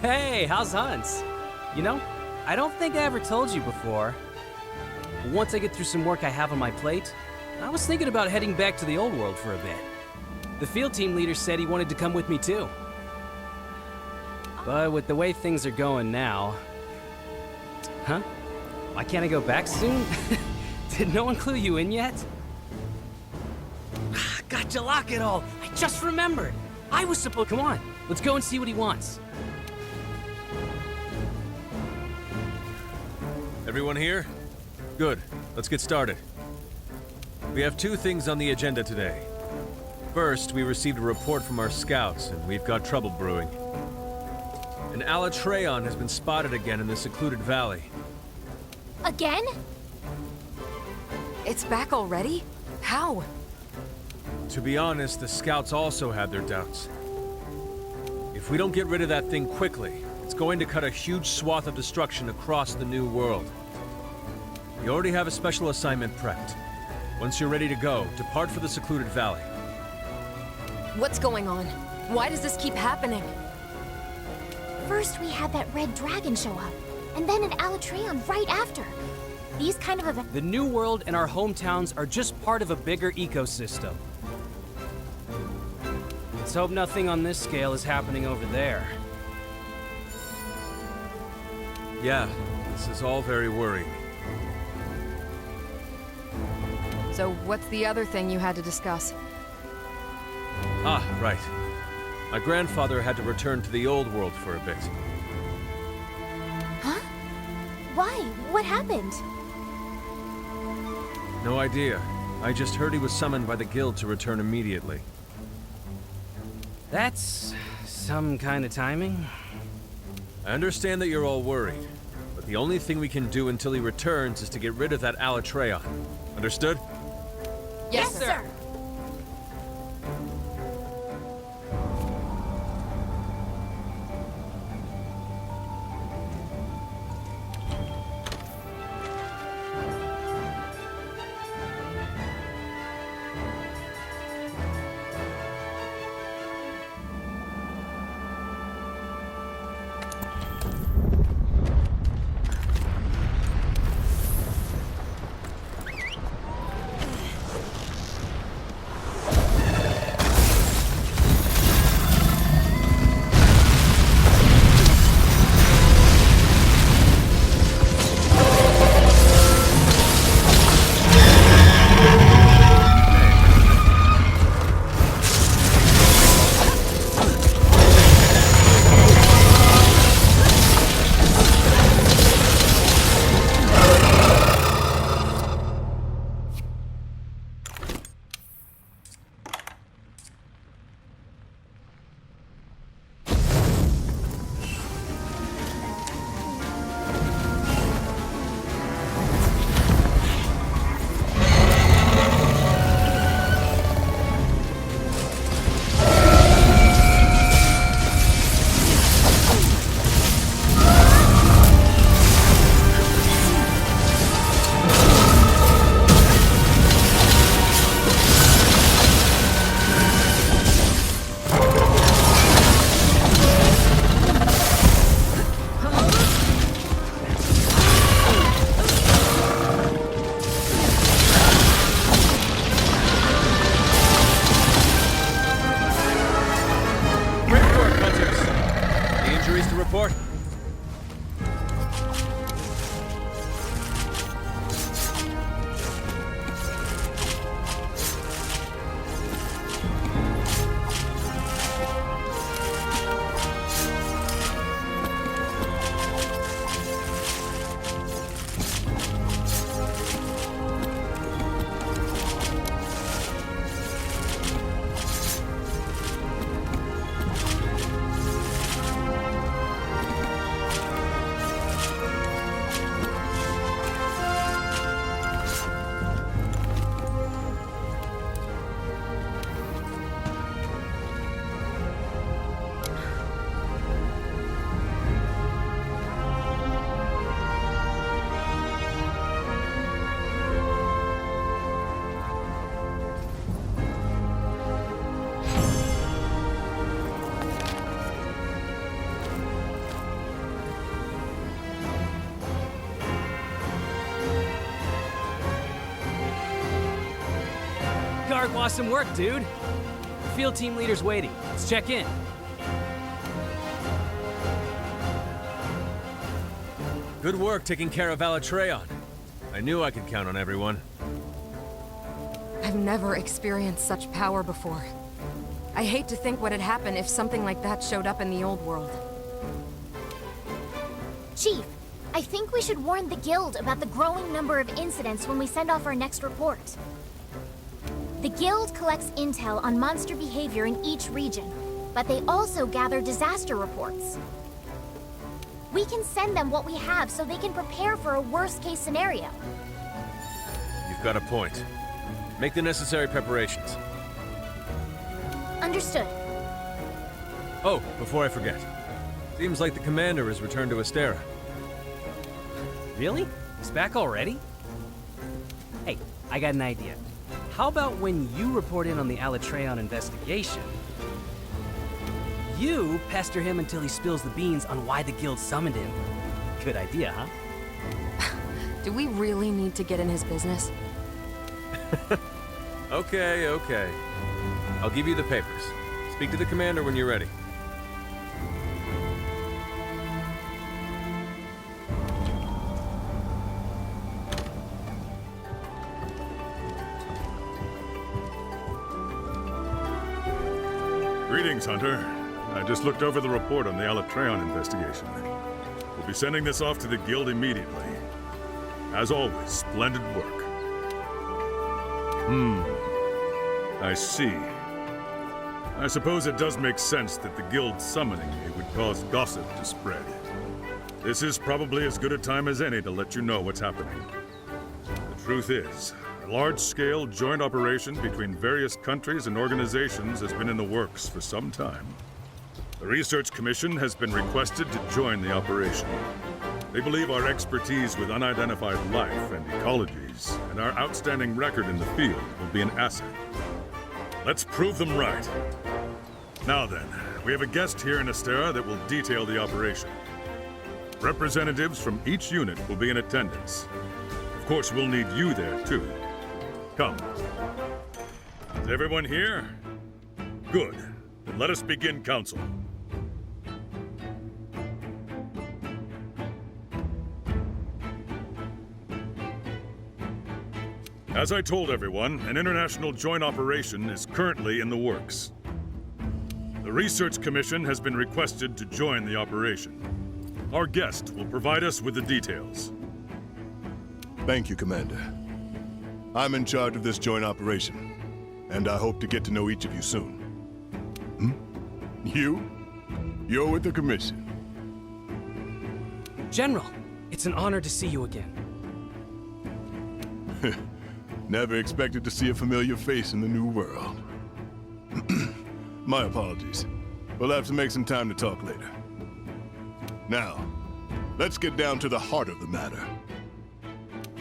Hey, how's Hunts? You know, I don't think I ever told you before, but once I get through some work I have on my plate, I was thinking about heading back to the old world for a bit. The field team leader said he wanted to come with me too. But with the way things are going now... Huh? Why can't I go back soon? Did no one clue you in yet? Gotcha, lock it all! I just remembered! I was supposed... Come on, let's go and see what he wants. Everyone here? Good. Let's get started. We have two things on the agenda today. First, we received a report from our scouts, and we've got trouble brewing. An Alatreon has been spotted again in the secluded valley. Again? It's back already? How? To be honest, the scouts also had their doubts. If we don't get rid of that thing quickly, it's going to cut a huge swath of destruction across the new world. You already have a special assignment prepped. Once you're ready to go, depart for the secluded valley. What's going on? Why does this keep happening? First we had that red dragon show up, and then an Alatreon right after. These kind of events... The new world and our hometowns are just part of a bigger ecosystem. Let's hope nothing on this scale is happening over there. Yeah, this is all very worrying. So what's the other thing you had to discuss? Ah, right. My grandfather had to return to the old world for a bit. Huh? Why? What happened? No idea. I just heard he was summoned by the guild to return immediately. That's... some kind of timing. I understand that you're all worried, but the only thing we can do until he returns is to get rid of that Alatreon. Understood? Yes, sir. Shark, awesome work, dude. The field team leader's waiting. Let's check in. Good work taking care of Alatreon. I knew I could count on everyone. I've never experienced such power before. I hate to think what had happened if something like that showed up in the old world. Chief, I think we should warn the Guild about the growing number of incidents when we send off our next report. The Guild collects intel on monster behavior in each region, but they also gather disaster reports. We can send them what we have so they can prepare for a worst-case scenario. You've got a point. Make the necessary preparations. Understood. Oh, before I forget. Seems like the commander has returned to Astera. Really? He's back already? Hey, I got an idea. How about when you report in on the Alatreon investigation, you pester him until he spills the beans on why the guild summoned him? Good idea, huh? Do we really need to get in his business? Okay, okay. I'll give you the papers. Speak to the commander when you're ready. Greetings, Hunter. I just looked over the report on the Alatreon investigation. We'll be sending this off to the Guild immediately. As always, splendid work. I see. I suppose it does make sense that the Guild summoning me would cause gossip to spread. This is probably as good a time as any to let you know what's happening. The truth is, a large-scale joint operation between various countries and organizations has been in the works for some time. The Research Commission has been requested to join the operation. They believe our expertise with unidentified life and ecologies and our outstanding record in the field will be an asset. Let's prove them right. Now then, we have a guest here in Astera that will detail the operation. Representatives from each unit will be in attendance. Of course, we'll need you there, too. Come. Is everyone here? Good. Then let us begin council. As I told everyone, an international joint operation is currently in the works. The Research Commission has been requested to join the operation. Our guest will provide us with the details. Thank you, Commander. I'm in charge of this joint operation, and I hope to get to know each of you soon. You? You're with the Commission. General, it's an honor to see you again. Never expected to see a familiar face in the new world. My apologies. We'll have to make some time to talk later. Now, let's get down to the heart of the matter.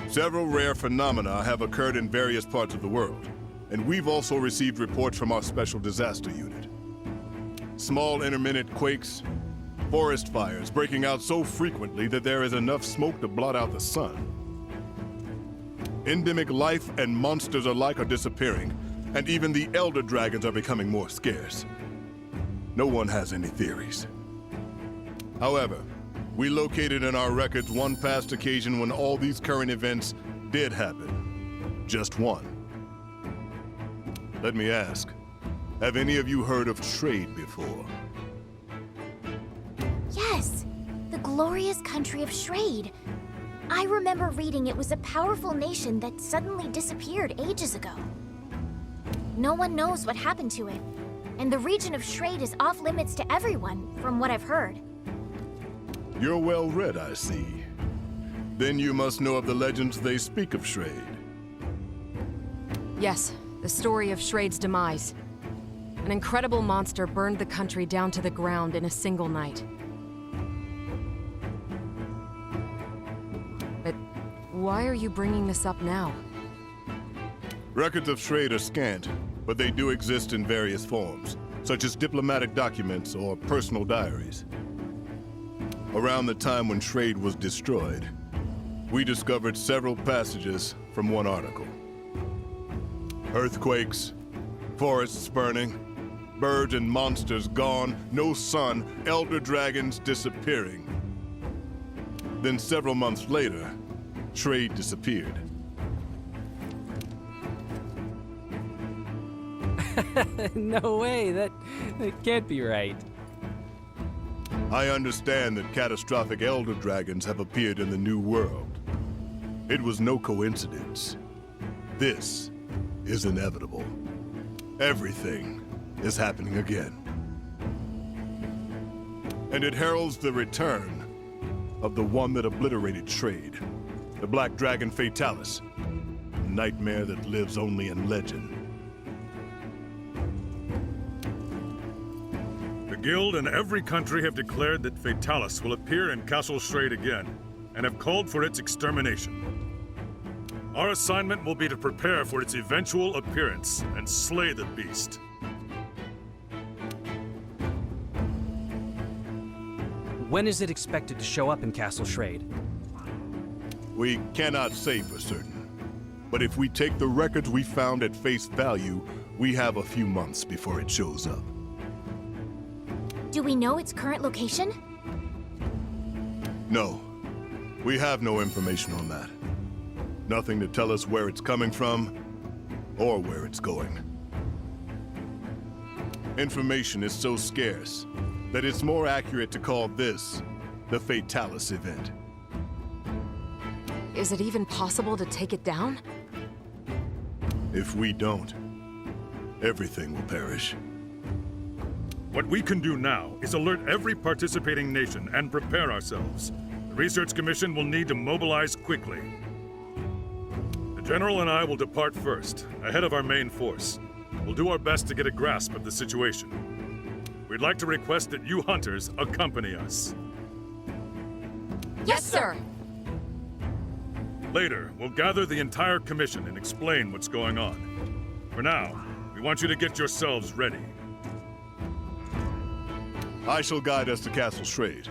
Several rare phenomena have occurred in various parts of the world, and we've also received reports from our Special Disaster Unit. Small intermittent quakes, forest fires breaking out so frequently that there is enough smoke to blot out the sun. Endemic life and monsters alike are disappearing, and even the elder dragons are becoming more scarce. No one has any theories. However, we located in our records one past occasion when all these current events did happen. Just one. Let me ask, have any of you heard of trade before? Yes, the glorious country of Shrade. I remember reading it was a powerful nation that suddenly disappeared ages ago. No one knows what happened to it, and the region of Shrade is off limits to everyone, from what I've heard. You're well read, I see. Then you must know of the legends they speak of Shrade. Yes, the story of Shrade's demise. An incredible monster burned the country down to the ground in a single night. But why are you bringing this up now? Records of Shrade are scant, but they do exist in various forms, such as diplomatic documents or personal diaries. Around the time when Shrade was destroyed, we discovered several passages from one article. Earthquakes, forests burning, birds and monsters gone, no sun, elder dragons disappearing. Then several months later, trade disappeared. No way, that can't be right. I understand that catastrophic elder dragons have appeared in the New World. It was no coincidence. This is inevitable. Everything is happening again. And it heralds the return of the one that obliterated trade. The Black Dragon Fatalis. A nightmare that lives only in legend. The Guild and every country have declared that Fatalis will appear in Castle Shrade again, and have called for its extermination. Our assignment will be to prepare for its eventual appearance and slay the beast. When is it expected to show up in Castle Shrade? We cannot say for certain. But if we take the records we found at face value, we have a few months before it shows up. Do we know its current location? No. We have no information on that. Nothing to tell us where it's coming from, or where it's going. Information is so scarce that it's more accurate to call this the Fatalis event. Is it even possible to take it down? If we don't, everything will perish. What we can do now is alert every participating nation and prepare ourselves. The Research Commission will need to mobilize quickly. The General and I will depart first, ahead of our main force. We'll do our best to get a grasp of the situation. We'd like to request that you hunters accompany us. Yes, sir! Later, we'll gather the entire commission and explain what's going on. For now, we want you to get yourselves ready. I shall guide us to Castle Shrade.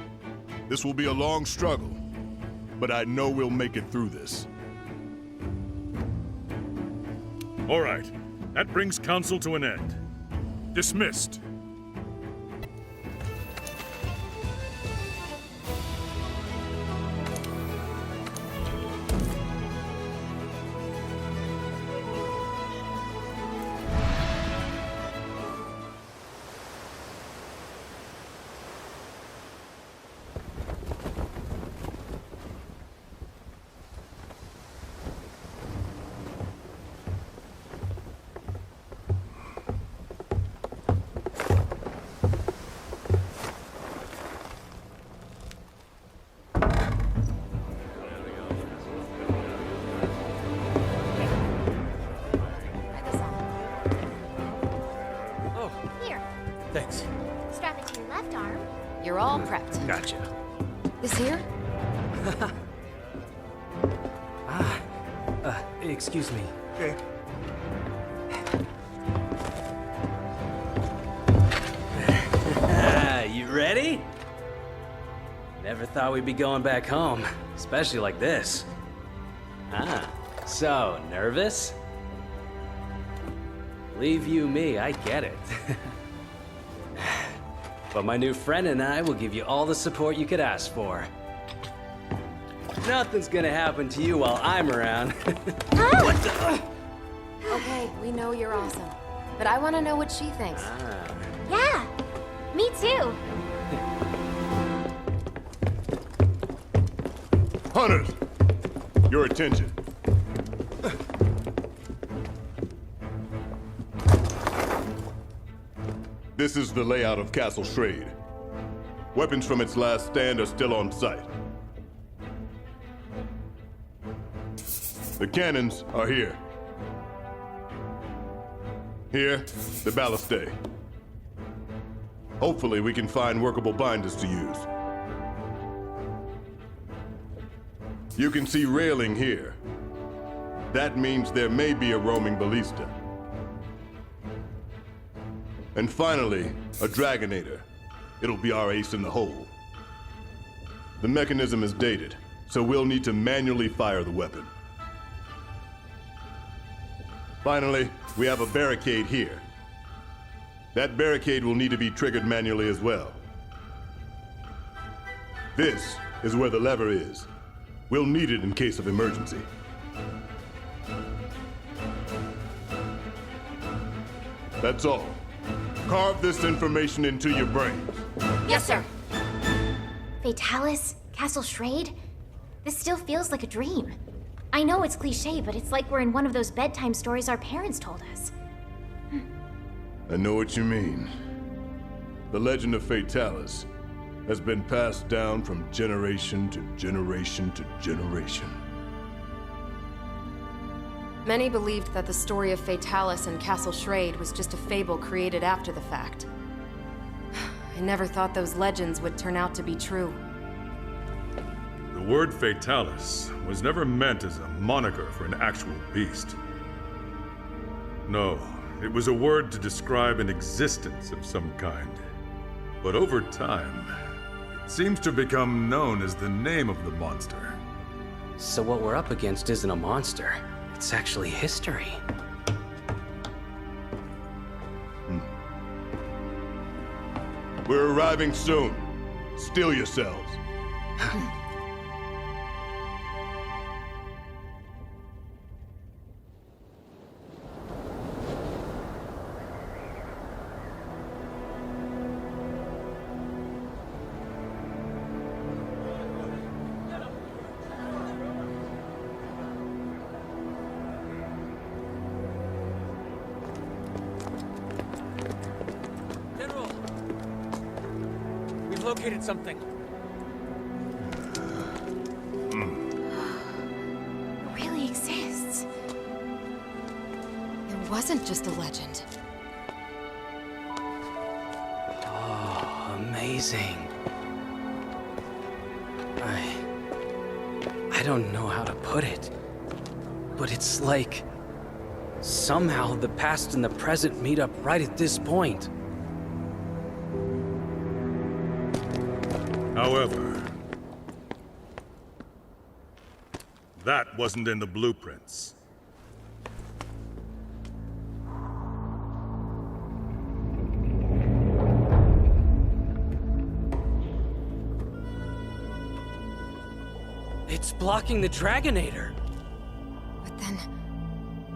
This will be a long struggle, but I know we'll make it through this. All right, that brings council to an end. Dismissed. Thanks. Strap it to your left arm. You're all prepped. Gotcha. This here? Excuse me. Okay. You ready? Never thought we'd be going back home, especially like this. So nervous? Leave you me, I get it. But my new friend and I will give you all the support you could ask for. Nothing's gonna happen to you while I'm around. What the? Okay, we know you're awesome. But I want to know what she thinks. Yeah, me too. Hunters! Your attention. This is the layout of Castle Shrade. Weapons from its last stand are still on site. The cannons are here. Here, the ballistae. Hopefully we can find workable binders to use. You can see railing here. That means there may be a roaming ballista. And finally, a Dragonator. It'll be our ace in the hole. The mechanism is dated, so we'll need to manually fire the weapon. Finally, we have a barricade here. That barricade will need to be triggered manually as well. This is where the lever is. We'll need it in case of emergency. That's all. Carve this information into your brains. Yes, sir. Fatalis? Castle Shrade? This still feels like a dream. I know it's cliché, but it's like we're in one of those bedtime stories our parents told us. I know what you mean. The legend of Fatalis has been passed down from generation to generation to generation. Many believed that the story of Fatalis and Castle Shrade was just a fable created after the fact. I never thought those legends would turn out to be true. The word Fatalis was never meant as a moniker for an actual beast. No, it was a word to describe an existence of some kind. But over time, it seems to become known as the name of the monster. So what we're up against isn't a monster. It's actually history. We're arriving soon. Steel yourselves. General! We've located something. It really exists. It wasn't just a legend. Oh, amazing. I don't know how to put it, but it's like somehow the past and the present meet up right at this point. However, that wasn't in the blueprints. It's blocking the Dragonator. But then,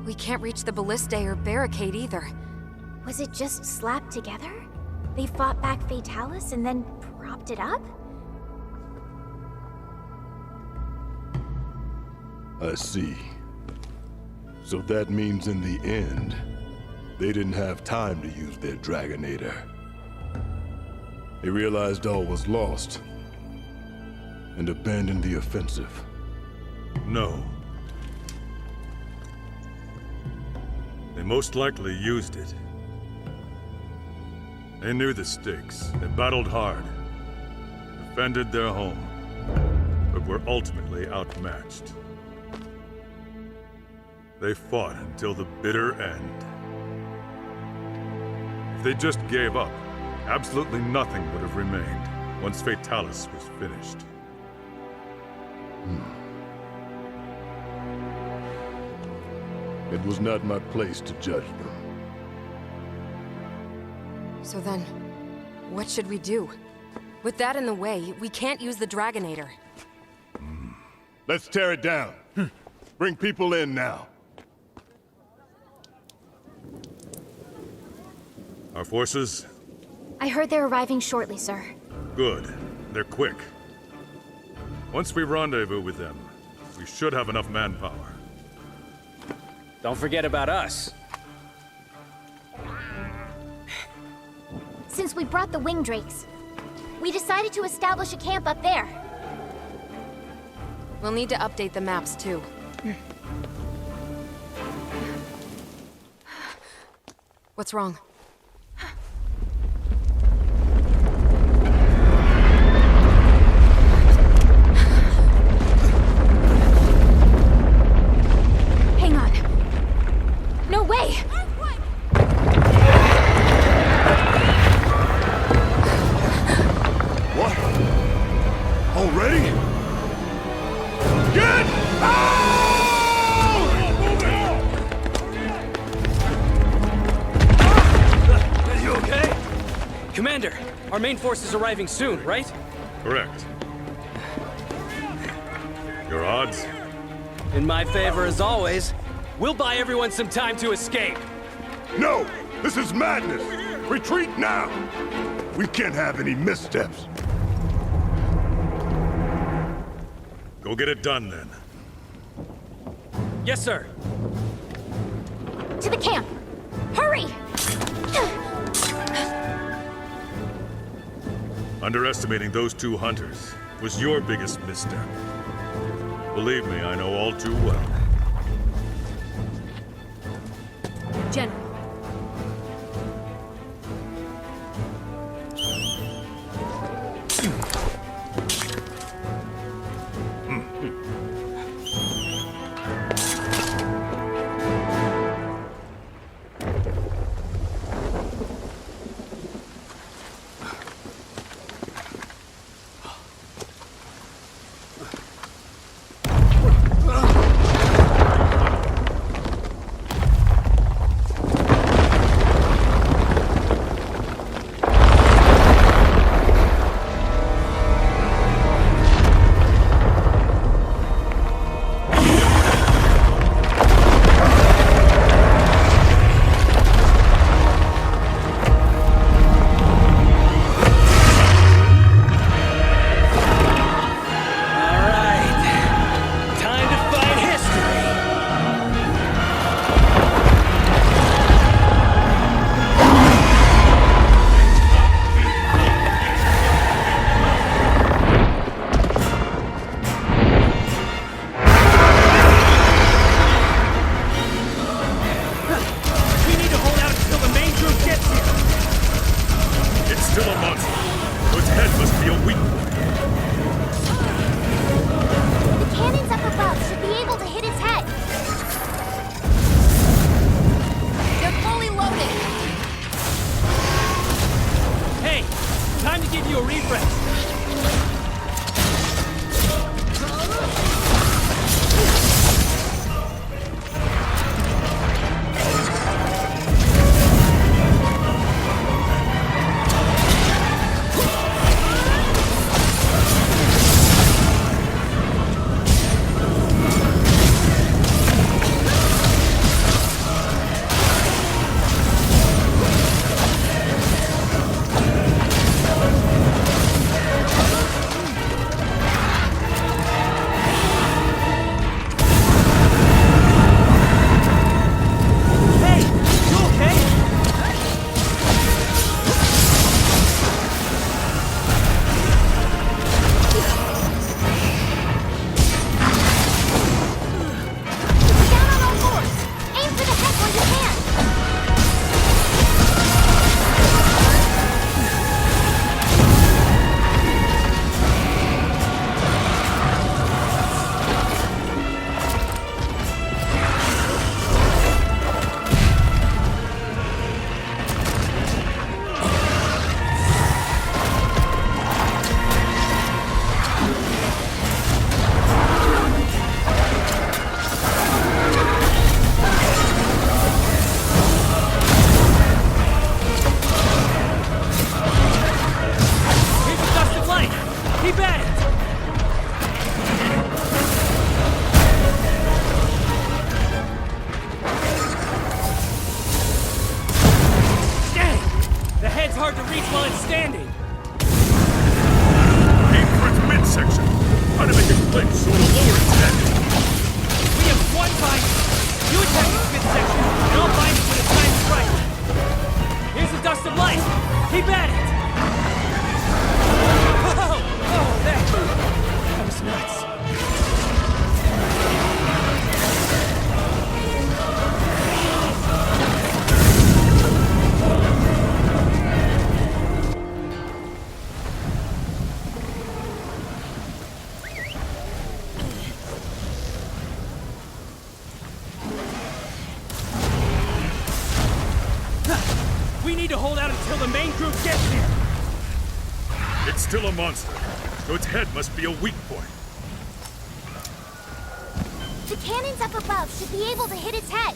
we can't reach the ballistae or barricade either. Was it just slapped together? They fought back Fatalis and then propped it up? I see. So that means in the end, they didn't have time to use their Dragonator. They realized all was lost and abandoned the offensive. No. They most likely used it. They knew the stakes. They battled hard, defended their home, but were ultimately outmatched. They fought until the bitter end. If they just gave up, absolutely nothing would have remained once Fatalis was finished. It was not my place to judge them. So then, what should we do? With that in the way, we can't use the Dragonator. Let's tear it down. Bring people in now. Our forces? I heard they're arriving shortly, sir. Good. They're quick. Once we rendezvous with them, we should have enough manpower. Don't forget about us. Since we brought the wing drakes, we decided to establish a camp up there. We'll need to update the maps too. What's wrong? Hang on. No way! What? Already? Get out! Commander, our main force is arriving soon, right? Correct. Your odds? In my favor as always. We'll buy everyone some time to escape. No! This is madness! Retreat now! We can't have any missteps. Go get it done, then. Yes, sir. To the camp! Hurry! Underestimating those two hunters was your biggest misstep. Believe me, I know all too well. General. need to hold out until the main group gets here. It's still a monster, so its head must be a weak point. The cannons up above should be able to hit its head.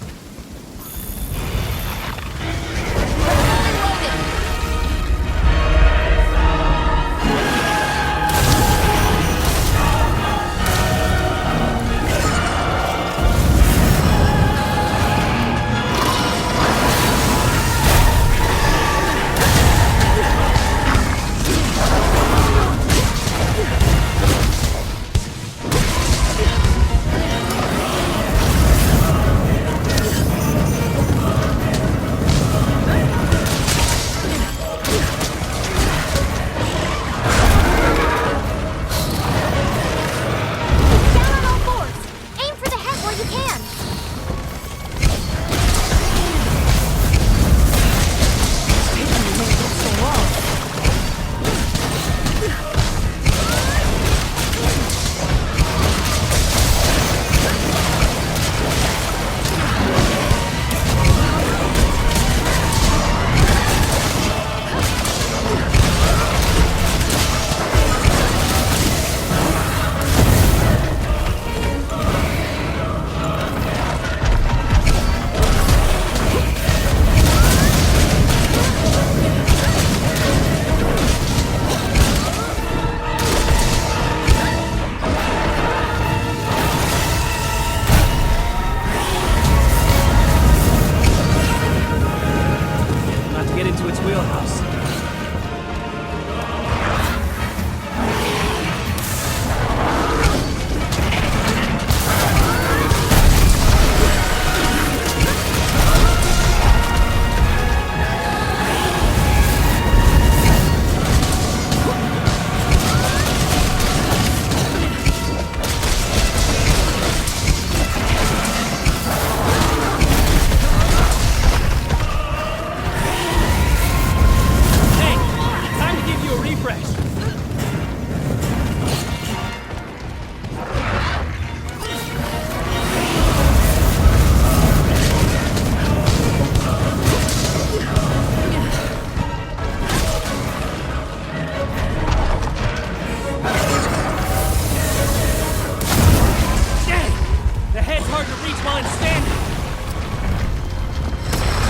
reach while I'm standing.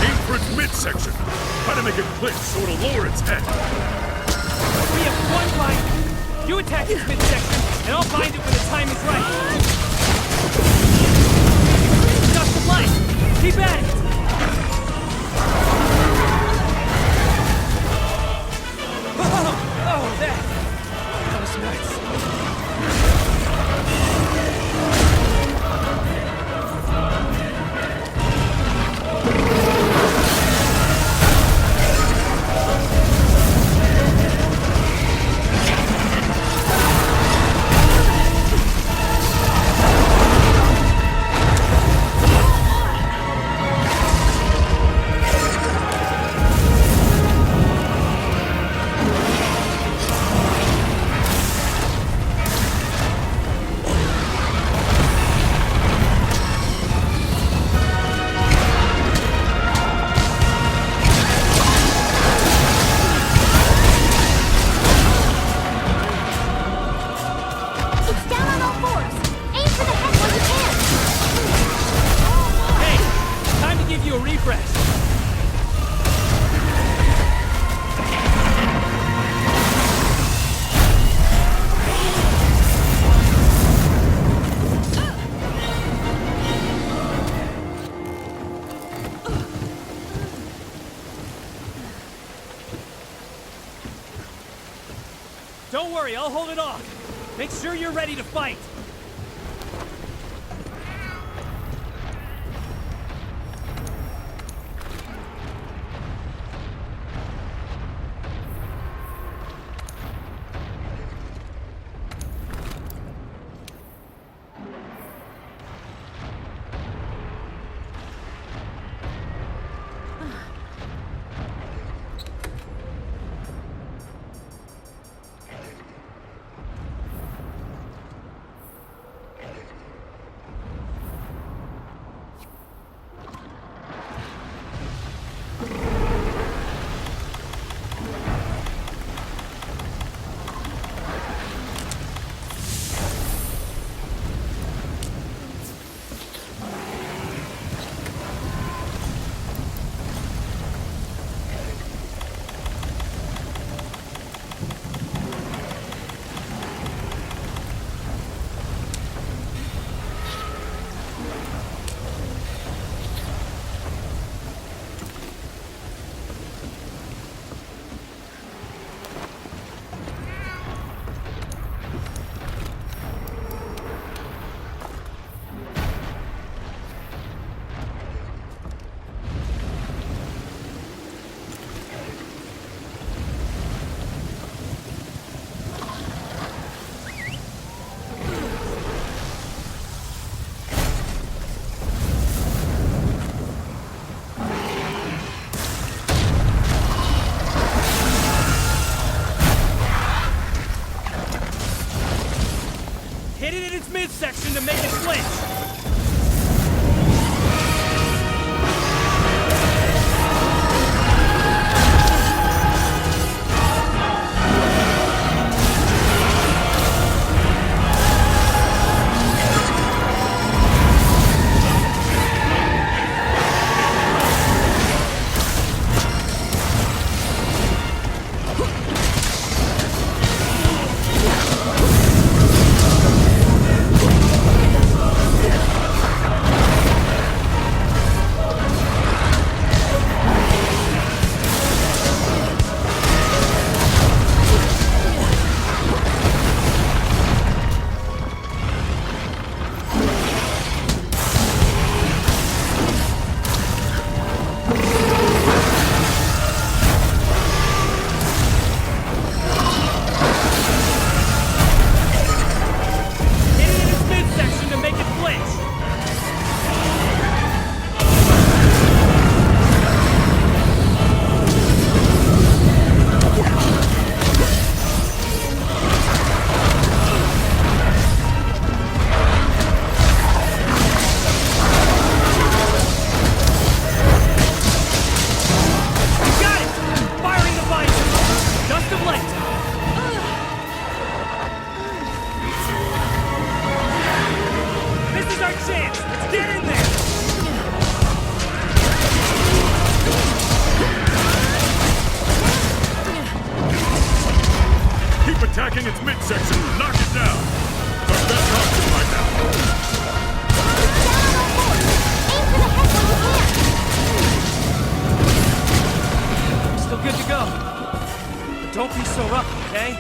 Aim for its midsection. Try to make it flinch so it'll lower its head. We have one bind. You attack its midsection, and I'll bind it when the time is right. Just the light. Keep at it. Oh, that was nuts. Don't worry, I'll hold it off. Make sure you're ready to fight. Midsection to make it flinch. chance! Let's get in there! Keep attacking its midsection and knock it down. It's our best option right now. Aim for the head when you can! Still good to go. But don't be so rough, okay?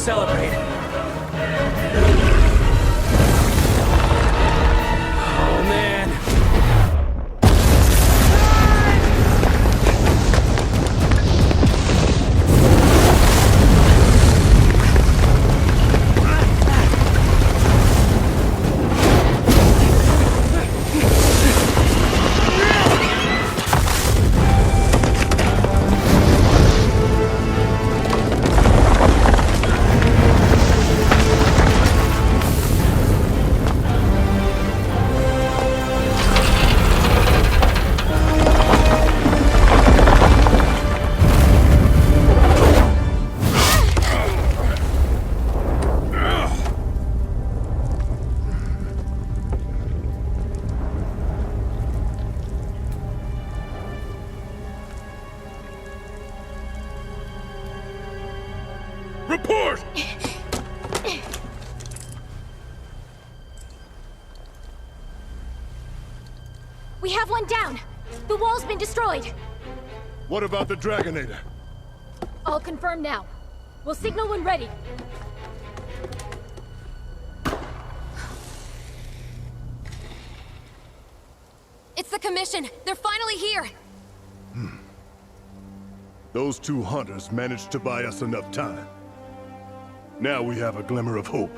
celebrate. Oh, man. Report! We have one down. The wall's been destroyed. What about the Dragonator? I'll confirm now. We'll signal when ready. It's the Commission! They're finally here! Those two hunters managed to buy us enough time. Now we have a glimmer of hope.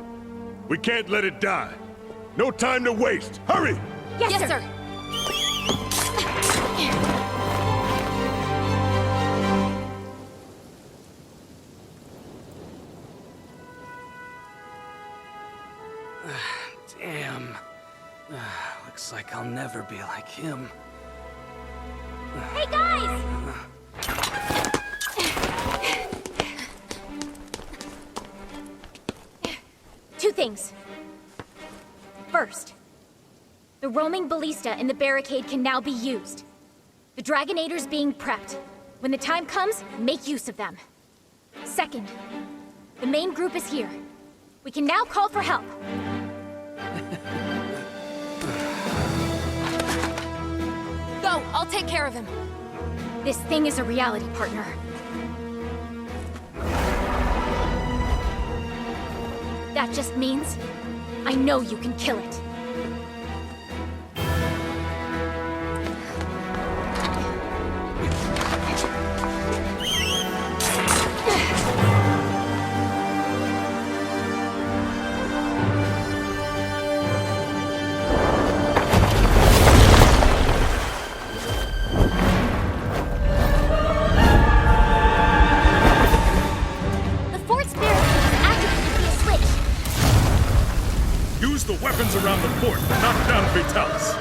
We can't let it die. No time to waste. Hurry! Yes, sir. Looks like I'll never be like him. Hey, guys! Two things. First, the roaming ballista in the barricade can now be used. The Dragonators being prepped. When the time comes, make use of them. Second, the main group is here. We can now call for help. Go! I'll take care of him. This thing is a reality, partner. That just means I know you can kill it. Use the weapons around the fort to knock down Fatalis.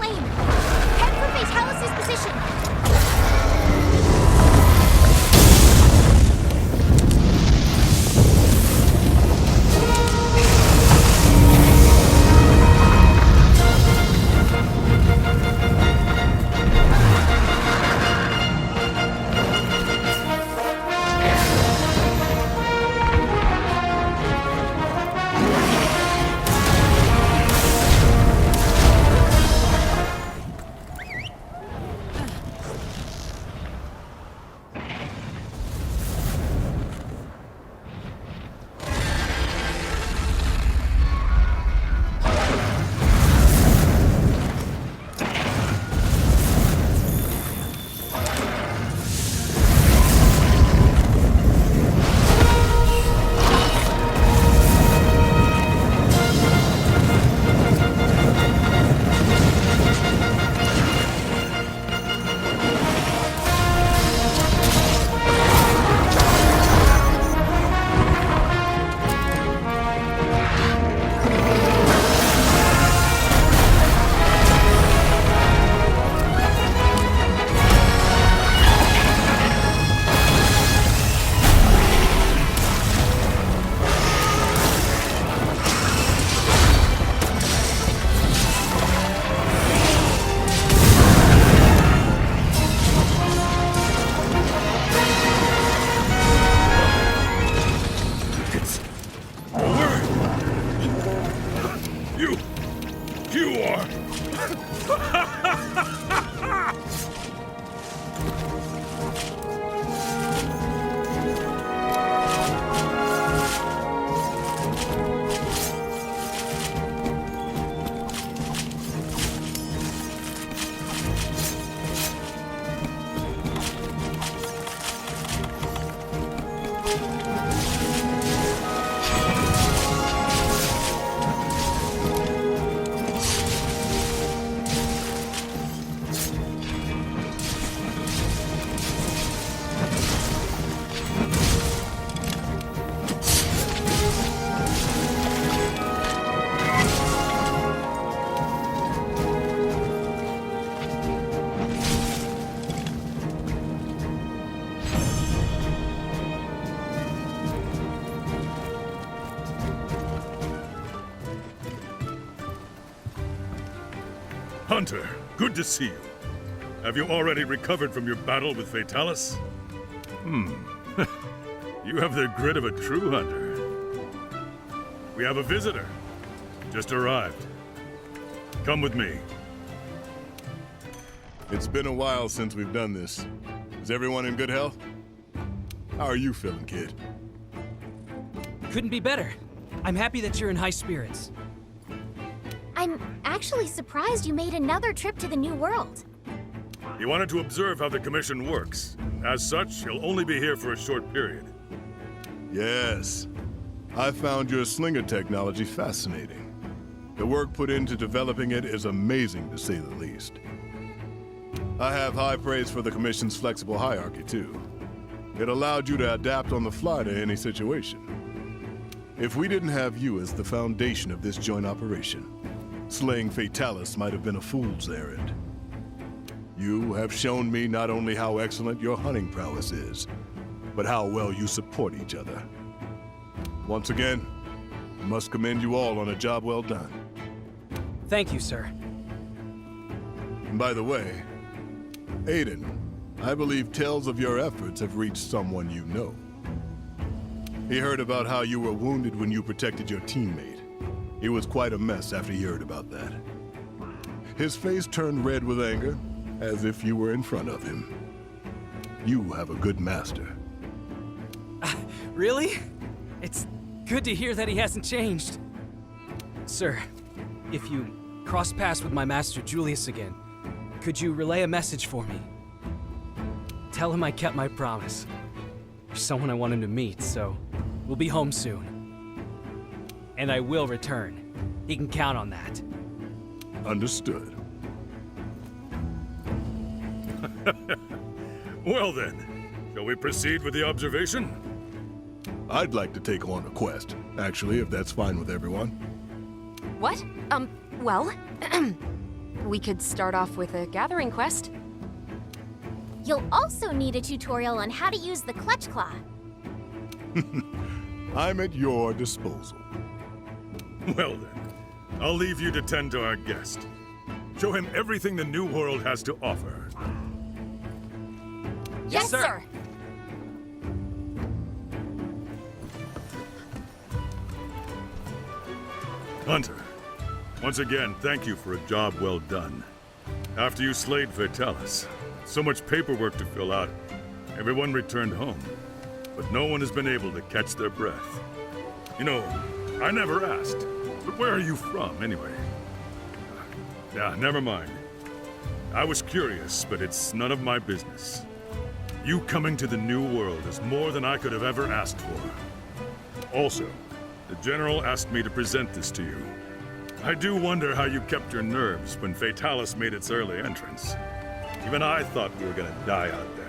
flame! Head for Fatalis' position! Hunter, good to see you. Have you already recovered from your battle with Fatalis? You have the grit of a true hunter. We have a visitor. Just arrived. Come with me. It's been a while since we've done this. Is everyone in good health? How are you feeling, kid? Couldn't be better. I'm happy that you're in high spirits. I'm actually surprised you made another trip to the New World. He wanted to observe how the Commission works. As such, he'll only be here for a short period. Yes. I found your slinger technology fascinating. The work put into developing it is amazing, to say the least. I have high praise for the Commission's flexible hierarchy, too. It allowed you to adapt on the fly to any situation. If we didn't have you as the foundation of this joint operation, slaying Fatalis might have been a fool's errand. You have shown me not only how excellent your hunting prowess is, but how well you support each other. Once again, I must commend you all on a job well done. Thank you, sir. And by the way, Aiden, I believe tales of your efforts have reached someone you know. He heard about how you were wounded when you protected your teammate. He was quite a mess after he heard about that. His face turned red with anger, as if you were in front of him. You have a good master. Really? It's good to hear that he hasn't changed. Sir, if you cross paths with my master Julius again, could you relay a message for me? Tell him I kept my promise. There's someone I want him to meet, so we'll be home soon. And I will return. He can count on that. Understood. Well then, shall we proceed with the observation? I'd like to take on a quest, actually, if that's fine with everyone. What? Well, We could start off with a gathering quest. You'll also need a tutorial on how to use the clutch claw. I'm at your disposal. Well then, I'll leave you to tend to our guest. Show him everything the new world has to offer. Yes, sir. Hunter, once again, thank you for a job well done. After you slayed Fatalis, so much paperwork to fill out, everyone returned home. But no one has been able to catch their breath. You know, I never asked, but where are you from, anyway? Yeah, never mind. I was curious, but it's none of my business. You coming to the New World is more than I could have ever asked for. Also, the General asked me to present this to you. I do wonder how you kept your nerves when Fatalis made its early entrance. Even I thought we were gonna die out there.